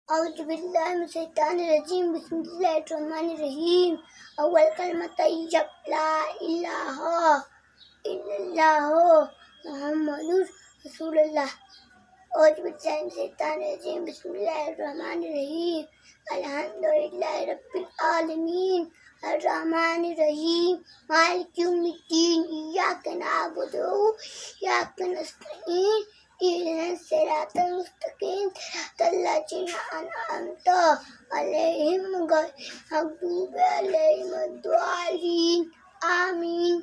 اعوذ باللہ من الشیطان الرجیم بسم اللہ الرحمن الرحیم اول کلمہ طیب لا الہ الا اللہ محمد رسول اللہ اعوذ باللہ من الشیطان الرجیم بسم اللہ الرحمن الرحیم الحمدللہ رب العالمین الرحمن الرحیم مالک یوم الدین ایاک نعبد و ایاک نستعین اهدنا الصراط المستقیم صراط الذین انعمت علیہم غیر المغضوب علیہم ولا الضالین آمین.